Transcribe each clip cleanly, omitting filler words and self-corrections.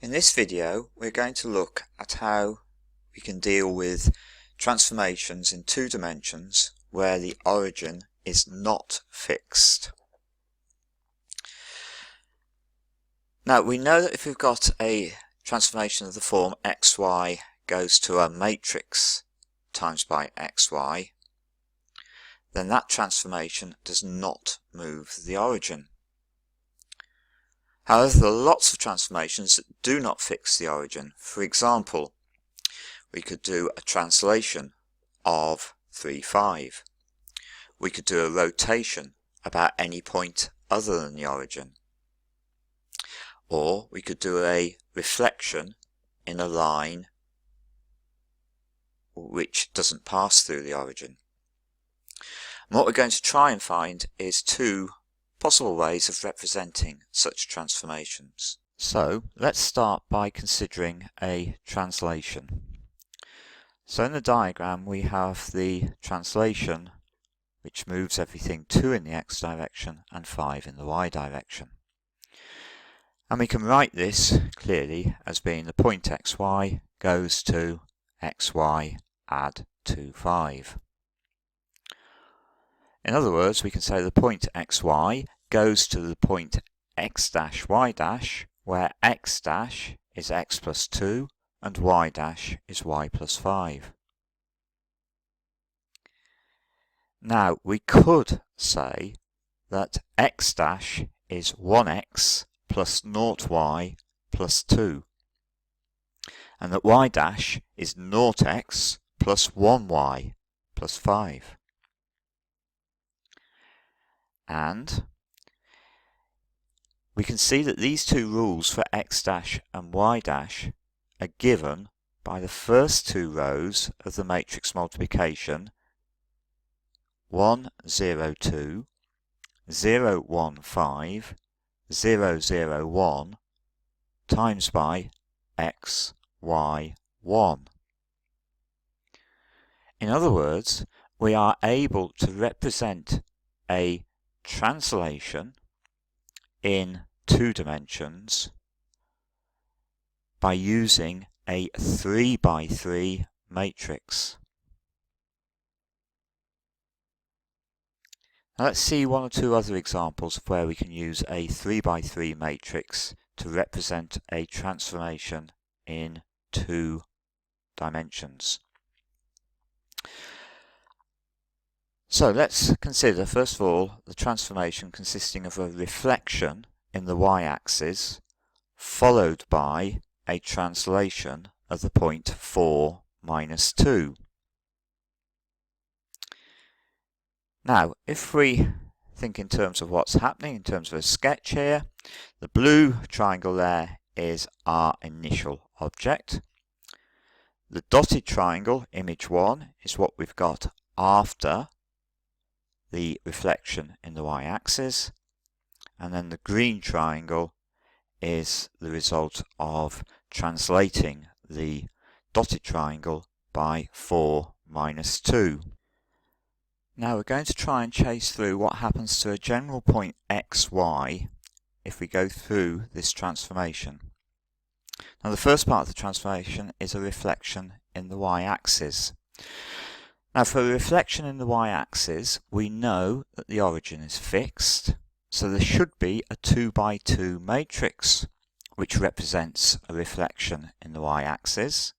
In this video, we're going to look at how we can deal with transformations in two dimensions where the origin is not fixed. Now, we know that if we've got a transformation of the form xy goes to a matrix times by xy, then that transformation does not move the origin. However, there are lots of transformations that do not fix the origin. For example, we could do a translation of 3, 5. We could do a rotation about any point other than the origin. Or we could do a reflection in a line which doesn't pass through the origin. And what we're going to try and find is two possible ways of representing such transformations. So let's start by considering a translation. So in the diagram we have the translation which moves everything 2 in the x direction and 5 in the y direction. And we can write this clearly as being the point xy goes to xy add 2, 5. In other words, we can say the point xy goes to the point x dash y dash, where x dash is x plus 2 and y dash is y plus 5. Now, we could say that x dash is 1x plus 0y plus 2, and that y dash is 0x plus 1y plus 5. And we can see that these two rules for x dash and y dash are given by the first two rows of the matrix multiplication 1, 0, 2, 0, 1, 5, 0, 0, 1 times by x, y, 1. In other words, we are able to represent a translation in two dimensions by using a 3 by 3 matrix. Now let's see one or two other examples of where we can use a 3 by 3 matrix to represent a transformation in two dimensions. So let's consider first of all the transformation consisting of a reflection in the y-axis followed by a translation of the point 4, minus 2. Now if we think in terms of what's happening in terms of a sketch here, the blue triangle there is our initial object. The dotted triangle, image 1, is what we've got after the reflection in the y-axis, and then the green triangle is the result of translating the dotted triangle by 4 minus 2. Now we're going to try and chase through what happens to a general point xy if we go through this transformation. Now the first part of the transformation is a reflection in the y-axis. Now for a reflection in the y-axis, we know that the origin is fixed, so there should be a 2 by 2 matrix which represents a reflection in the y-axis.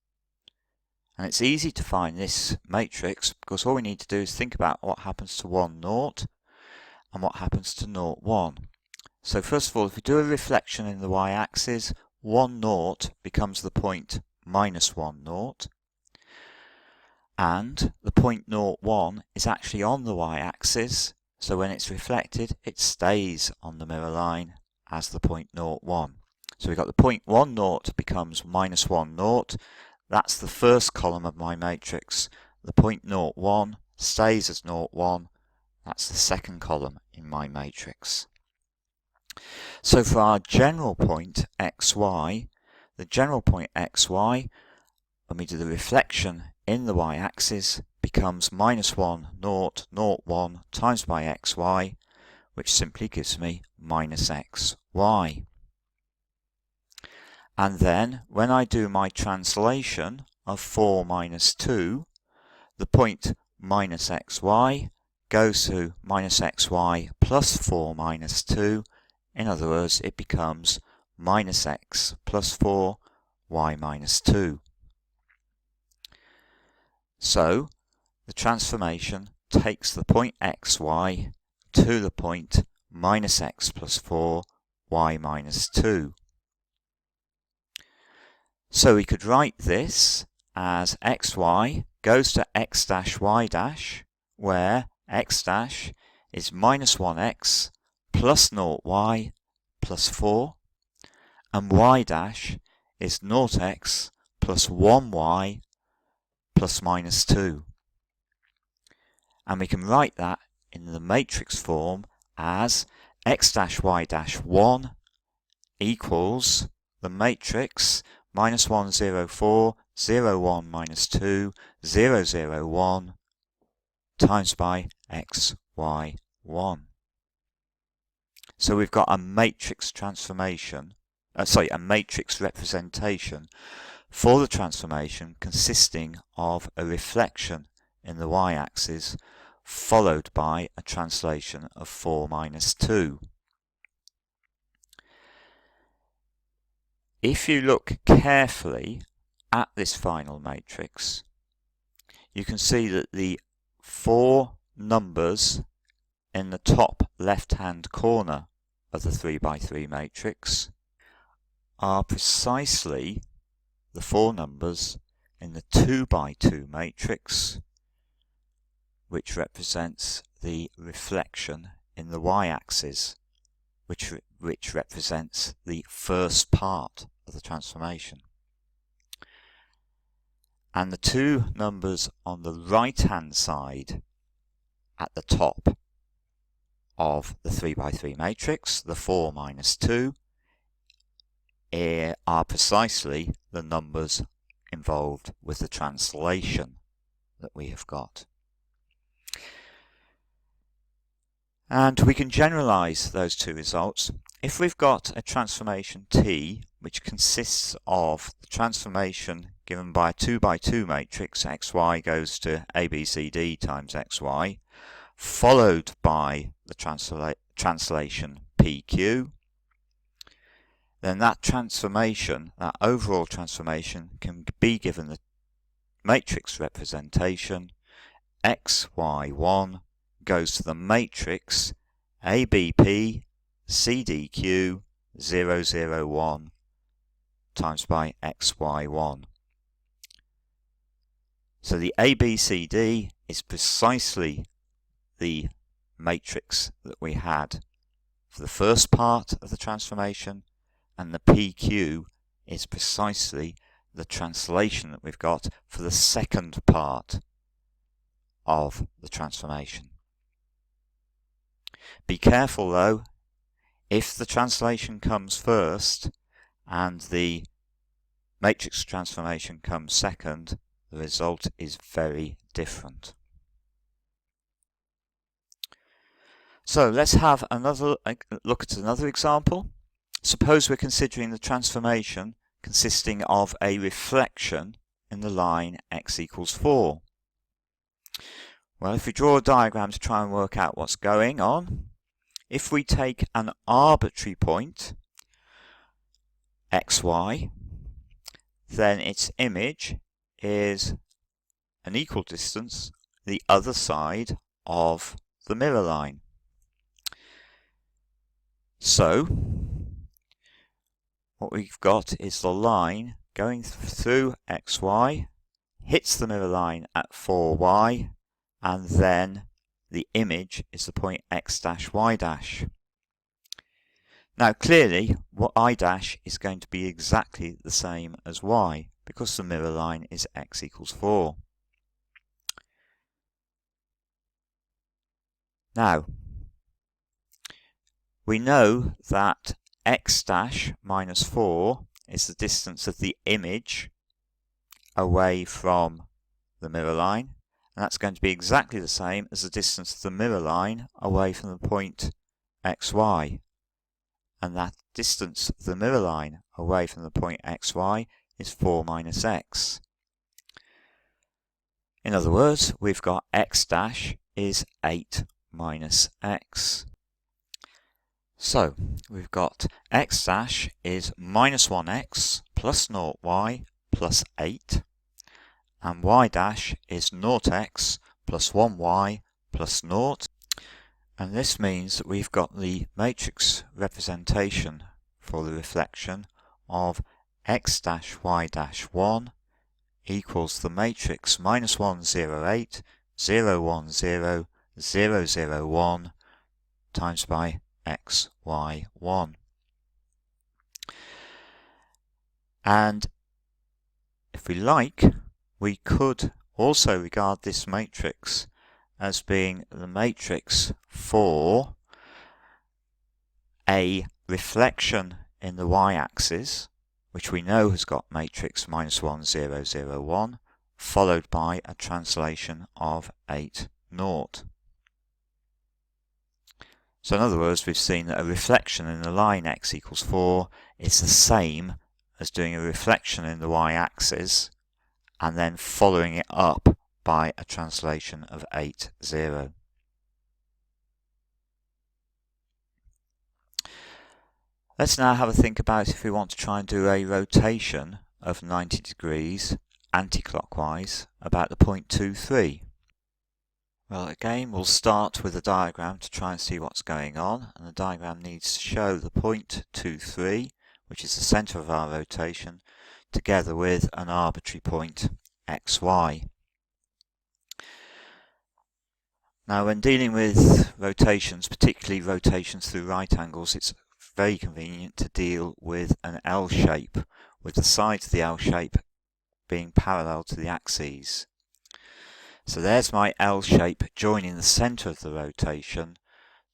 And it's easy to find this matrix because all we need to do is think about what happens to 1, 0 and what happens to 0, 1. So first of all, if we do a reflection in the y-axis, 1, 0 becomes the point minus 1, 0. And the point 0, 1 is actually on the y-axis, so when it's reflected it stays on the mirror line as the point 0, 1. So we've got the point 1, 0 becomes minus 1, 0. That's the first column of my matrix. The point 0, 1 stays as 0, 1. That's the second column in my matrix. So for our general point xy, the general point xy, when we do the reflection in the y-axis, becomes minus 1, 0, 0, 1 times by xy, which simply gives me minus xy. And then when I do my translation of 4 minus 2, the point minus xy goes to minus xy plus 4 minus 2. In other words, it becomes minus x plus 4 y minus 2. So the transformation takes the point xy to the point minus x plus 4 y minus 2. So we could write this as xy goes to x dash y dash, where x dash is minus 1x plus 0y plus 4, and y dash is 0x plus 1y plus minus 2. And we can write that in the matrix form as x dash y dash 1 equals the matrix minus 1, 0, 4, 0, 1, minus 2, 0, 0, 1 times by x, y, 1. So we've got a matrix transformation, a matrix representation for the transformation consisting of a reflection in the y-axis followed by a translation of 4 minus 2. If you look carefully at this final matrix, you can see that the 4 numbers in the top left-hand corner of the 3 by 3 matrix are precisely the 4 numbers in the 2 by 2 matrix, which represents the reflection in the y-axis, which represents the first part of the transformation. And the 2 numbers on the right-hand side at the top of the 3 by 3 matrix, the 4 minus 2, are precisely the numbers involved with the translation that we have got. And we can generalize those 2 results. If we've got a transformation T which consists of the transformation given by a 2 by 2 matrix, xy goes to ABCD times xy, followed by the translation PQ, then that transformation, that overall transformation, can be given the matrix representation xy1 goes to the matrix ABP CDQ 0, 0, 1 times by xy1. So the ABCD is precisely the matrix that we had for the first part of the transformation, and the PQ is precisely the translation that we've got for the second part of the transformation. Be careful though, if the translation comes first and the matrix transformation comes second, the result is very different. So let's have another look at another example. Suppose we're considering the transformation consisting of a reflection in the line x equals 4. Well, if we draw a diagram to try and work out what's going on, if we take an arbitrary point, xy, then its image is an equal distance the other side of the mirror line. So what we've got is the line going through xy, hits the mirror line at 4y, and then the image is the point x dash y dash. Now clearly what I dash is going to be exactly the same as y, because the mirror line is x equals 4. Now we know that x dash minus 4 is the distance of the image away from the mirror line, and that's going to be exactly the same as the distance of the mirror line away from the point xy. and that distance of the mirror line away from the point xy is 4 minus x. In other words, we've got x dash is 8 minus x. So we've got x dash is minus 1x plus 0y plus 8, and y dash is 0x plus 1y plus 0. And this means that we've got the matrix representation for the reflection of x dash y dash 1 equals the matrix minus 1, 0, 8, 0, 1, 0, 0, 0, 1 times by x, y, 1. And if we like, we could also regard this matrix as being the matrix for a reflection in the y-axis, which we know has got matrix minus 1, 0, 0, 1, followed by a translation of 8, 0. So in other words, we've seen that a reflection in the line x equals 4 is the same as doing a reflection in the y-axis and then following it up by a translation of 8, 0. Let's now have a think about if we want to try and do a rotation of 90 degrees anti-clockwise about the point 2, 3. Well, again, we'll start with a diagram to try and see what's going on, and the diagram needs to show the point 2, 3, which is the centre of our rotation, together with an arbitrary point xy. Now, when dealing with rotations, particularly rotations through right angles, it's very convenient to deal with an L shape, with the sides of the L shape being parallel to the axes. So there's my L shape joining the centre of the rotation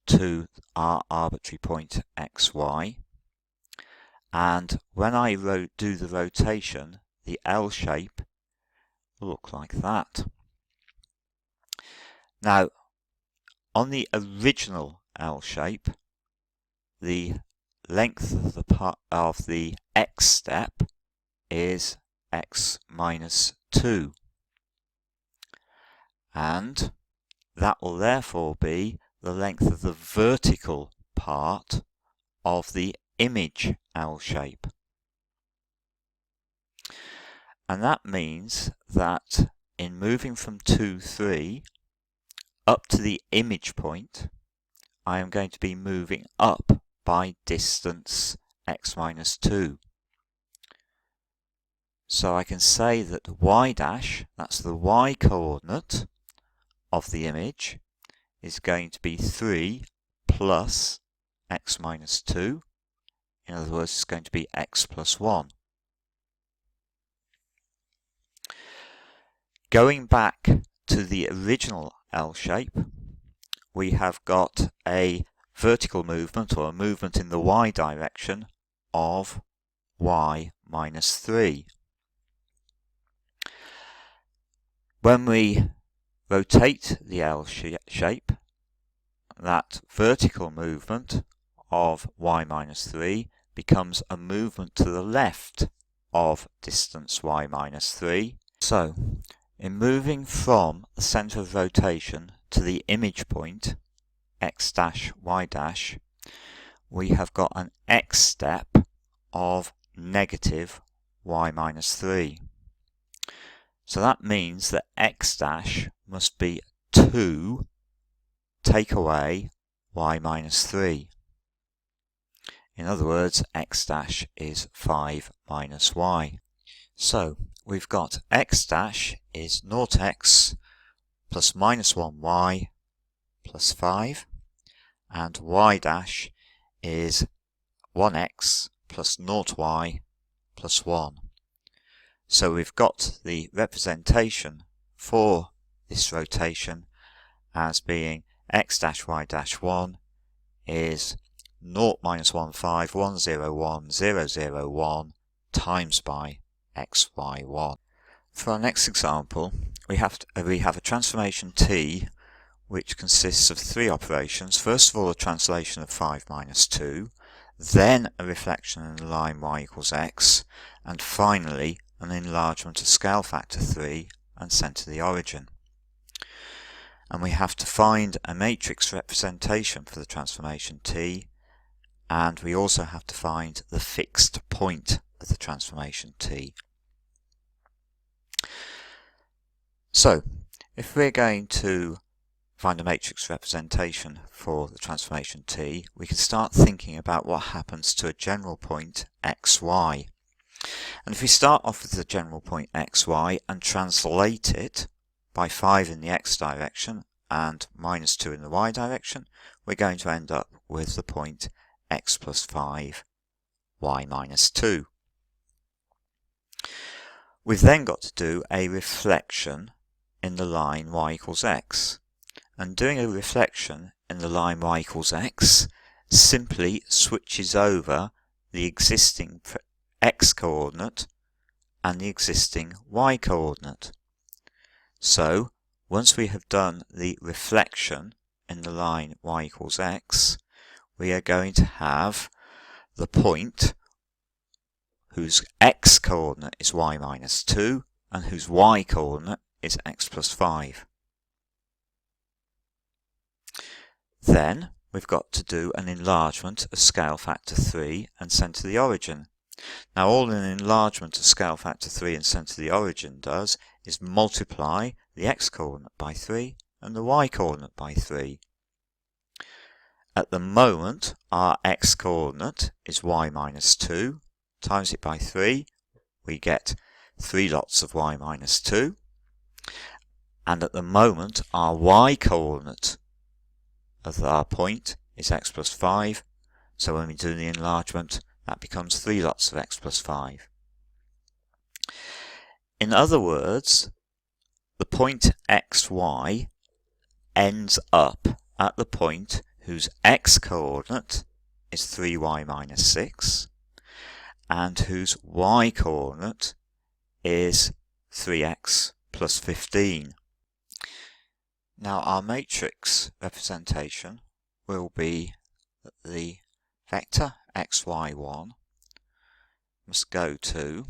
to our arbitrary point xy. And when I do the rotation, the L shape will look like that. Now, on the original L shape, the length of the x step is x minus 2. And that will therefore be the length of the vertical part of the image L shape. And that means that in moving from 2, 3 up to the image point, I am going to be moving up by distance x minus 2. So I can say that y dash, that's the y coordinate of the image, is going to be 3 plus x minus 2. In other words, it's going to be x plus 1. Going back to the original L shape, we have got a vertical movement, or a movement in the y direction, of y minus 3. When we rotate the L shape, that vertical movement of y minus 3 becomes a movement to the left of distance y minus 3. So, in moving from the centre of rotation to the image point, x dash, y dash, we have got an x step of negative y minus 3. So that means that x dash must be 2 take away y minus 3. In other words, x dash is 5 minus y. So we've got x dash is 0x plus minus 1y plus 5, and y dash is 1x plus 0y plus 1. So we've got the representation for this rotation as being x dash y dash 1 is 0 minus 1, 5, 1, 0, 1, 0, 0, 1 times by xy1. For our next example, we have a transformation T which consists of 3 operations. First of all, a translation of 5 minus 2, then a reflection in the line y equals x, and finally an enlargement of scale factor 3 and centre the origin. And we have to find a matrix representation for the transformation T, and we also have to find the fixed point of the transformation T. So, if we're going to find a matrix representation for the transformation T, we can start thinking about what happens to a general point xy. And if we start off with the general point xy and translate it by 5 in the x direction and minus 2 in the y direction, we're going to end up with the point x plus 5, y minus 2. We've then got to do a reflection in the line y equals x. And doing a reflection in the line y equals x simply switches over the existing x coordinate and the existing y coordinate. So once we have done the reflection in the line y equals x, we are going to have the point whose x coordinate is y minus 2 and whose y coordinate is x plus 5. Then we've got to do an enlargement of scale factor 3 and centre the origin. Now all an enlargement of scale factor 3 and centre the origin does is multiply the x coordinate by 3 and the y coordinate by 3. At the moment our x coordinate is y minus 2, times it by 3, we get 3 lots of y minus 2. And at the moment our y coordinate of our point is x plus 5, so when we do the enlargement that becomes 3 lots of x plus 5. In other words, the point xy ends up at the point whose x coordinate is 3y minus 6 and whose y coordinate is 3x plus 15. Now our matrix representation will be that the vector xy1 must go to,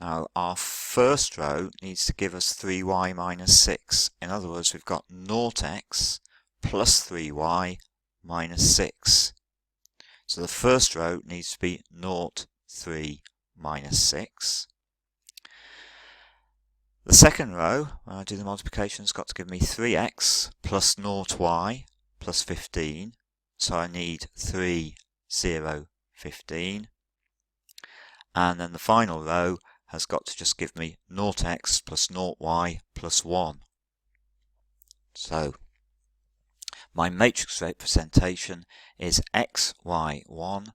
now our first row needs to give us 3y minus 6. In other words, we've got 0x plus 3y minus 6. So the first row needs to be 0, 3 minus 6. The second row, when I do the multiplication, has got to give me 3x plus 0y plus 15. So I need 3, 0, 15. And then the final row has got to just give me 0x plus 0y plus 1. So my matrix representation is xy1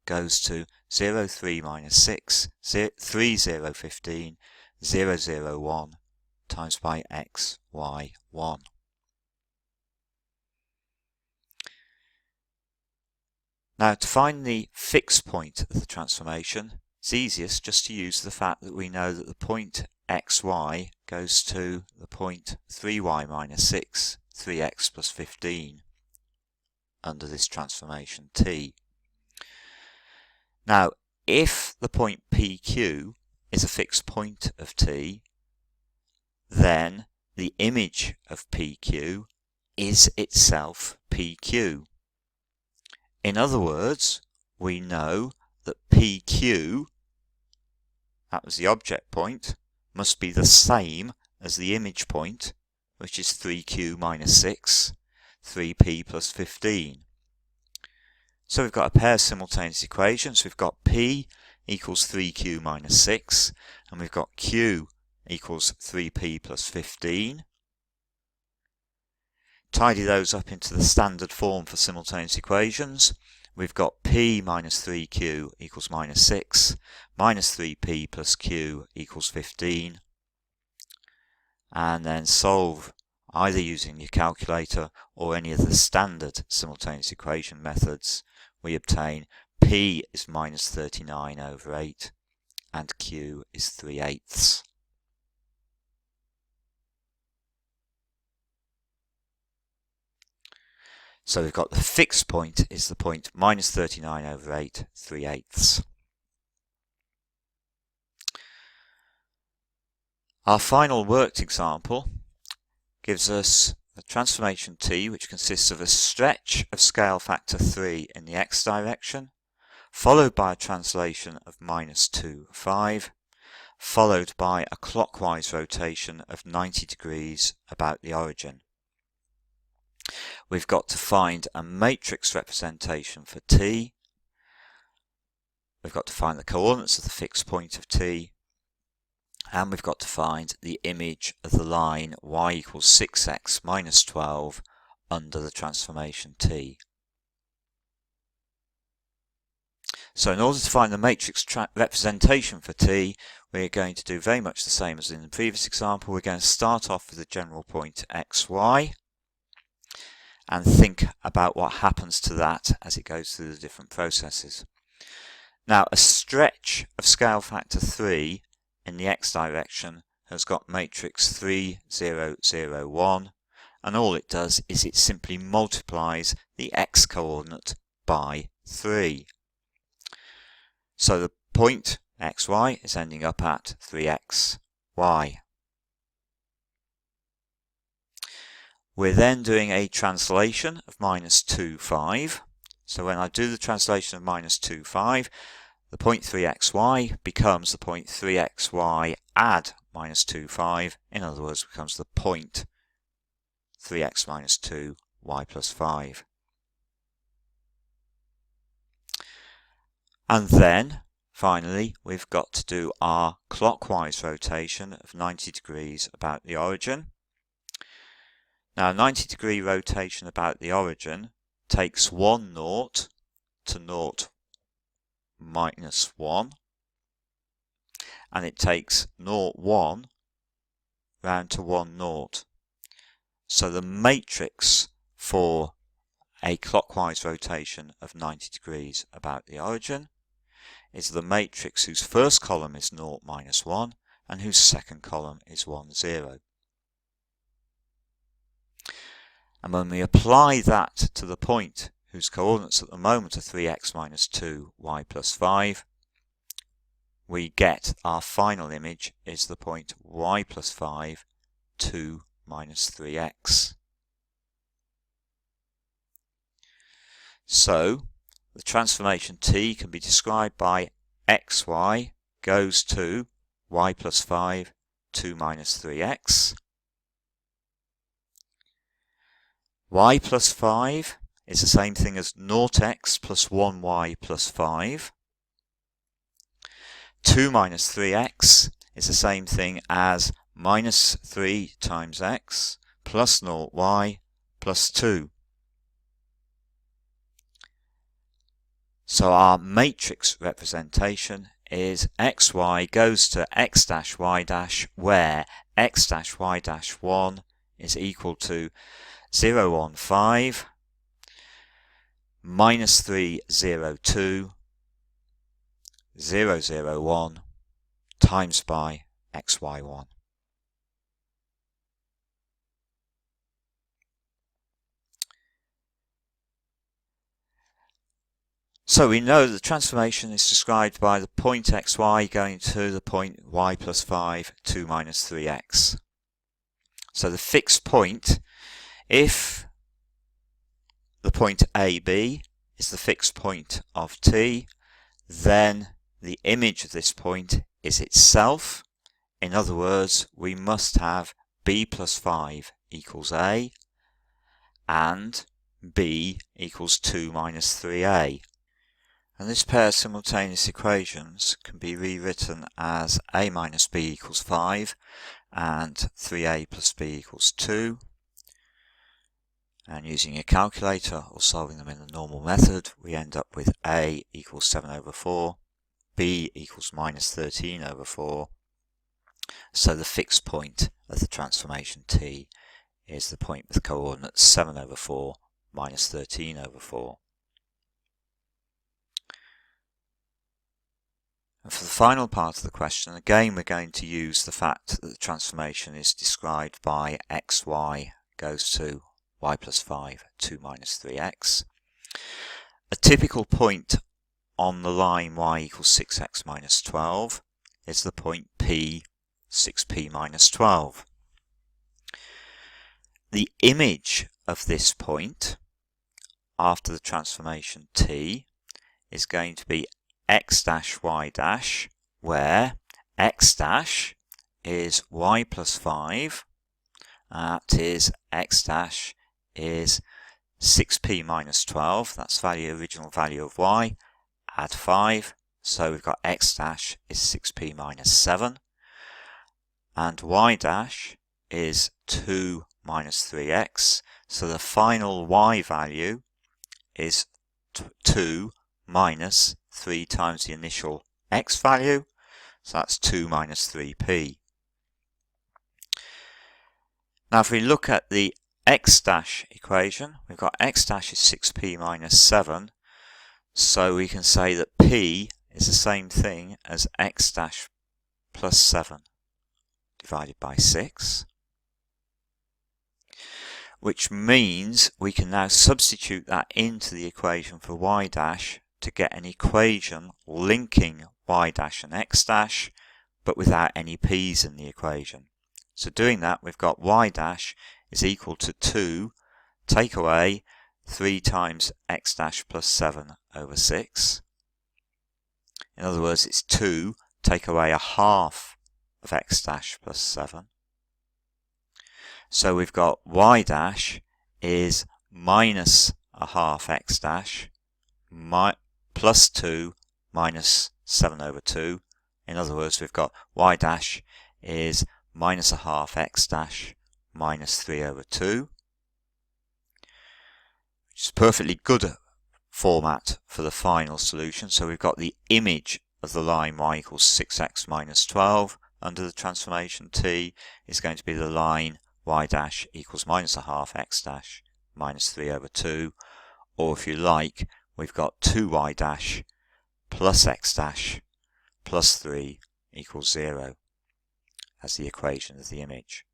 goes to 0, 3 minus 6, 3, 0, 15, 0, 0, 1 times by xy1. Now to find the fixed point of the transformation, it's easiest just to use the fact that we know that the point xy goes to the point 3y minus 6, 3x plus 15 under this transformation T. Now if the point PQ is a fixed point of T, then the image of PQ is itself PQ. In other words, we know that PQ, that was the object point, must be the same as the image point, which is 3q minus 6, 3p plus 15. So we've got a pair of simultaneous equations. We've got P equals 3q minus 6, and we've got Q equals 3p plus 15. Tidy those up into the standard form for simultaneous equations. We've got P minus 3q equals minus 6, minus 3p plus q equals 15. And then solve either using your calculator or any of the standard simultaneous equation methods. We obtain P is minus 39 over 8 and Q is 3/8. So we've got the fixed point is the point minus 39 over 8, 3/8. Our final worked example gives us a transformation T which consists of a stretch of scale factor 3 in the x direction, followed by a translation of minus 2, 5, followed by a clockwise rotation of 90 degrees about the origin. We've got to find a matrix representation for T. We've got to find the coordinates of the fixed point of T. And we've got to find the image of the line y equals 6x minus 12 under the transformation T. So in order to find the matrix representation for T, we're going to do very much the same as in the previous example. We're going to start off with the general point xy and think about what happens to that as it goes through the different processes. Now, a stretch of scale factor 3 in the x direction has got matrix 3, 0, 0, 1, and all it does is it simply multiplies the x coordinate by 3. So the point xy is ending up at 3xy. We're then doing a translation of minus 2, 5. So when I do the translation of minus 2, 5, the point 3xy becomes the point 3xy add minus 2, 5. In other words, becomes the point 3x minus 2, y plus 5. And then, finally, we've got to do our clockwise rotation of 90 degrees about the origin. Now, 90 degree rotation about the origin takes 1, 0 to 0, minus 1, and it takes 0, 1 round to 1, 0. So the matrix for a clockwise rotation of 90 degrees about the origin is the matrix whose first column is 0, minus 1 and whose second column is 1, 0. And when we apply that to the point whose coordinates at the moment are 3x minus 2, y plus 5, we get our final image is the point y plus 5, 2 minus 3x. So the transformation T can be described by xy goes to y plus 5, 2 minus 3x. Y plus 5 is the same thing as 0x plus 1y plus 5. 2 minus 3x is the same thing as minus 3 times x plus 0y plus 2. So our matrix representation is xy goes to x dash y dash, where x dash y dash 1 is equal to 0, 1, 5, minus 3, 0, 2, 0, 0, 1 times by xy1. So we know the transformation is described by the point xy going to the point y plus 5, 2 minus 3x. So the fixed point, if the point AB is the fixed point of T, then the image of this point is itself. In other words, we must have B plus 5 equals A and B equals 2 minus 3A. And this pair of simultaneous equations can be rewritten as A minus B equals 5 and 3A plus B equals 2. And using a calculator or solving them in the normal method, we end up with A equals 7 over 4, B equals minus 13 over 4. So the fixed point of the transformation T is the point with coordinates 7 over 4 minus 13 over 4. And for the final part of the question, again we're going to use the fact that the transformation is described by xy goes to y plus 5, 2 minus 3x. A typical point on the line y equals 6x minus 12 is the point P, 6p minus 12. The image of this point after the transformation t is going to be x dash y dash, where x dash is y plus 5, that is x dash is 6p minus 12, that's original value of y, add 5, so we've got x dash is 6p minus 7, and y dash is 2 minus 3x, so the final y value is 2 minus 3 times the initial x value, so that's 2 minus 3p. Now if we look at the x dash equation, we've got x dash is 6p minus 7, so we can say that p is the same thing as x dash plus 7 divided by 6, which means we can now substitute that into the equation for y dash to get an equation linking y dash and x dash, but without any p's in the equation. So doing that, we've got y dash is equal to 2, take away 3 times x dash plus 7 over 6. In other words, it's 2, take away a half of x dash plus 7. So we've got y dash is minus a half x dash plus 2 minus 7 over 2. In other words, we've got y dash is minus a half x dash minus 3 over 2, which is perfectly good format for the final solution. So we've got the image of the line y equals 6x minus 12 under the transformation t is going to be the line y dash equals minus a half x dash minus 3 over 2, or if you like, we've got 2y dash plus x dash plus 3 equals 0 as the equation of the image.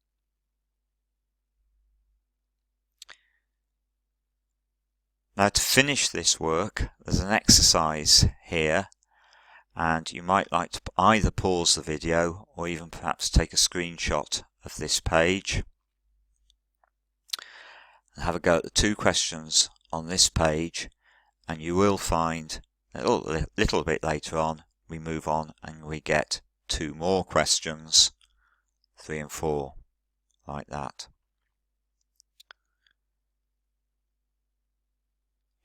Now to finish this work, there's an exercise here, and you might like to either pause the video or even perhaps take a screenshot of this page and have a go at the 2 questions on this page, and you will find that a little bit later on we move on and we get 2 more questions, 3 and 4, like that.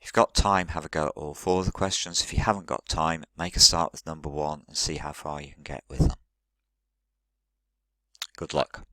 If you've got time, have a go at all 4 of the questions. If you haven't got time, make a start with number 1 and see how far you can get with them. Good luck.